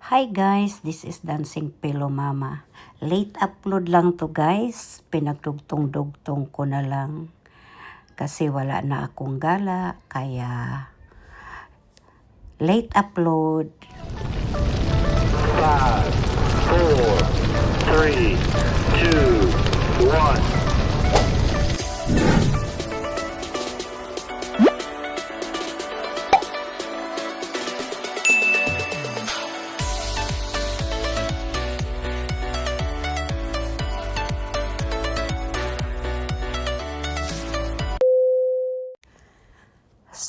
Hi guys, this is Dancing Pillow Mama. Late upload lang to guys. Pinagdugtong-dugtong ko na lang. Kasi wala na akong gala. Kaya late upload. 5, 4, 3, 2, 1.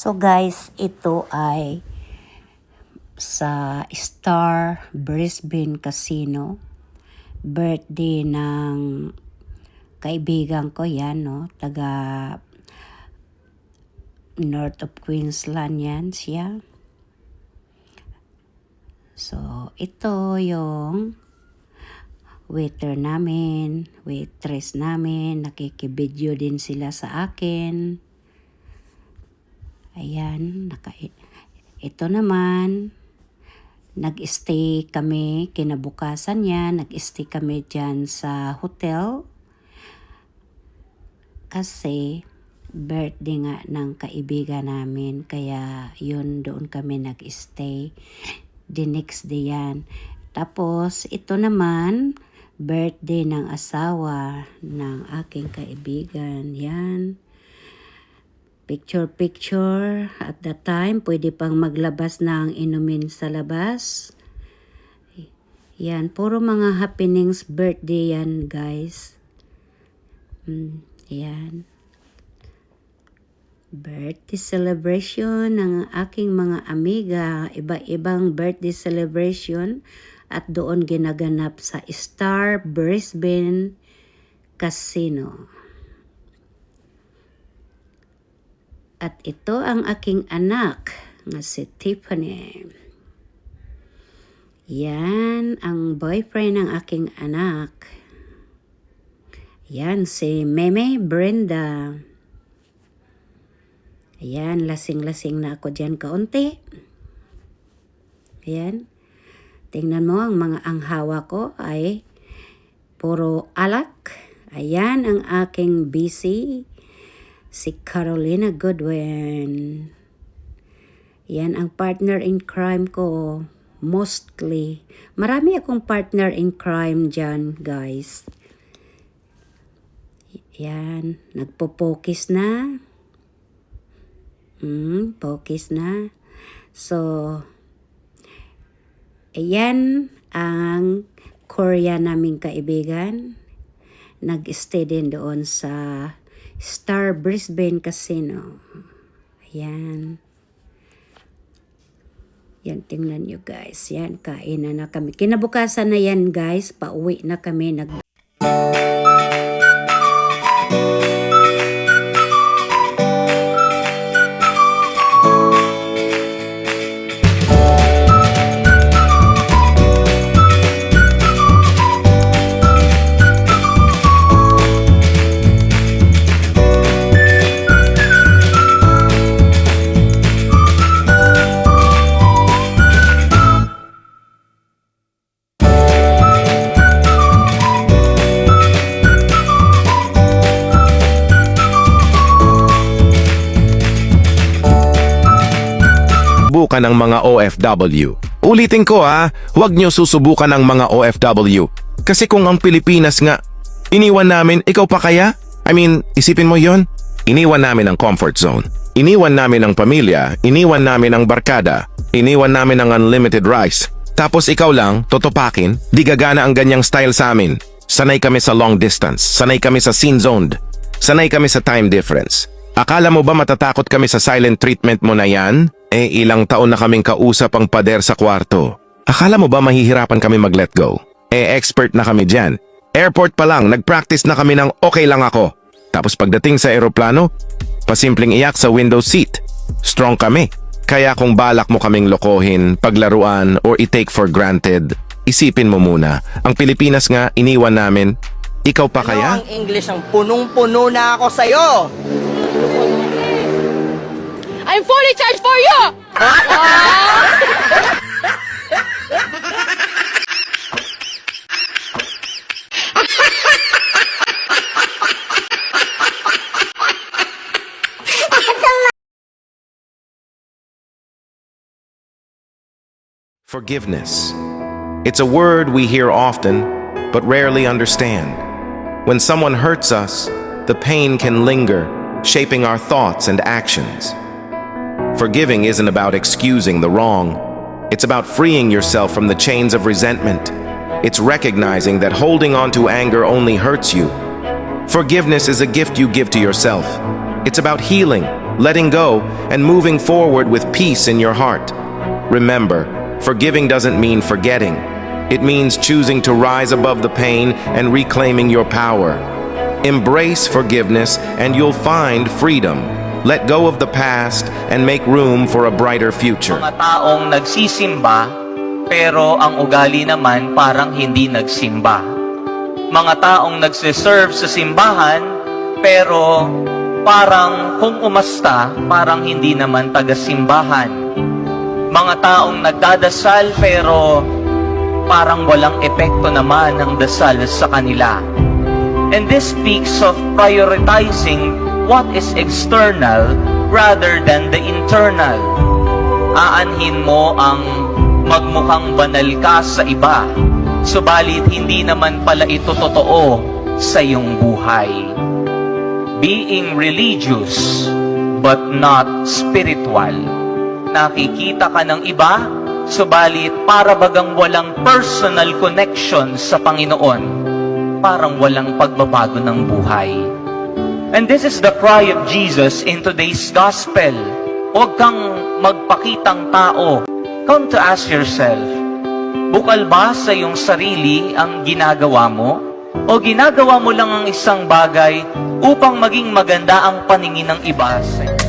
So guys, ito ay sa Star Brisbane Casino. Birthday ng kaibigan ko yan, no? Taga North of Queensland yan siya. So, ito yung waiter namin, waitress namin. Nakikibidyo din sila sa akin. Ayan, ito naman, nag-stay kami, kinabukasan niya, nag-stay kami dyan sa hotel. Kasi, birthday nga ng kaibigan namin, kaya yun, doon kami nag-stay. The next day yan. Tapos, ito naman, birthday ng asawa ng aking kaibigan. Yan. Picture. At that time, pwede pang maglabas ng inumin sa labas. Yan, puro mga happenings birthday yan, guys. Yan. Birthday celebration ng aking mga amiga. Iba-ibang birthday celebration. At doon ginaganap sa Star Brisbane Casino. At ito ang aking anak na si Tiffany. Yan ang boyfriend ng aking anak. Yan si Meme Brenda. Ayan, lasing-lasing na ako dyan kaunti. Ayan. Tingnan mo, ang hawa ko ay puro alak. Ayan ang aking busy. Si Carolina Goodwin. Yan ang partner in crime ko. Mostly. Marami akong partner in crime dyan, guys. Yan. Nagpo-focus na. Focus na. So, ayan ang Korea naming kaibigan. Nag-stay din doon sa Star Brisbane Casino. Ayan. Yan, tingnan nyo guys. Yan, kainan na kami. Kinabukasan na yan guys. Pauwi na kami. Susubukan ng mga OFW. Ulitin ko huwag nyo susubukan ng mga OFW. Kasi kung ang Pilipinas nga, iniwan namin, ikaw pa kaya? I mean, isipin mo yon. Iniwan namin ang comfort zone. Iniwan namin ang pamilya, iniwan namin ang barkada, iniwan namin ang unlimited rice. Tapos ikaw lang, totopakin, di gagana ang ganyang style sa amin. Sanay kami sa long distance, sanay kami sa scene zoned, sanay kami sa time difference. Akala mo ba matatakot kami sa silent treatment mo na yan? Ilang taon na kaming kausap ang pader sa kwarto. Akala mo ba mahihirapan kami mag-let go? Expert na kami dyan. Airport pa lang, nag-practice na kami ng okay lang ako. Tapos pagdating sa eroplano, pasimpleng iyak sa window seat. Strong kami. Kaya kung balak mo kaming lokohin, paglaruan, or i-take for granted, isipin mo muna, ang Pilipinas nga iniwan namin, ikaw pa kaya? Ang English ang punong-puno na ako sa'yo! I'm fully charged for you! Forgiveness. It's a word we hear often, but rarely understand. When someone hurts us, the pain can linger, shaping our thoughts and actions. Forgiving isn't about excusing the wrong. It's about freeing yourself from the chains of resentment. It's recognizing that holding on to anger only hurts you. Forgiveness is a gift you give to yourself. It's about healing, letting go, and moving forward with peace in your heart. Remember, forgiving doesn't mean forgetting. It means choosing to rise above the pain and reclaiming your power. Embrace forgiveness and you'll find freedom. Let go of the past and make room for a brighter future. Mga taong nagsisimba, pero ang ugali naman parang hindi nagsimba. Mga taong nagsiserve sa simbahan, pero parang kung umasta, parang hindi naman taga-simbahan. Mga taong nagdadasal, pero parang walang epekto naman ang dasal sa kanila. And this speaks of prioritizing what is external rather than the internal. Aanhin mo ang magmukhang banal ka sa iba, subalit hindi naman pala ito totoo sa iyong buhay. Being religious but not spiritual. Nakikita ka ng iba, subalit para bagang walang personal connection sa Panginoon, parang walang pagbabago ng buhay. And this is the cry of Jesus in today's gospel. Huwag kang magpakitang tao. Come to ask yourself, bukal ba sa iyong sarili ang ginagawa mo? O ginagawa mo lang ang isang bagay upang maging maganda ang paningin ng iba sa iyo?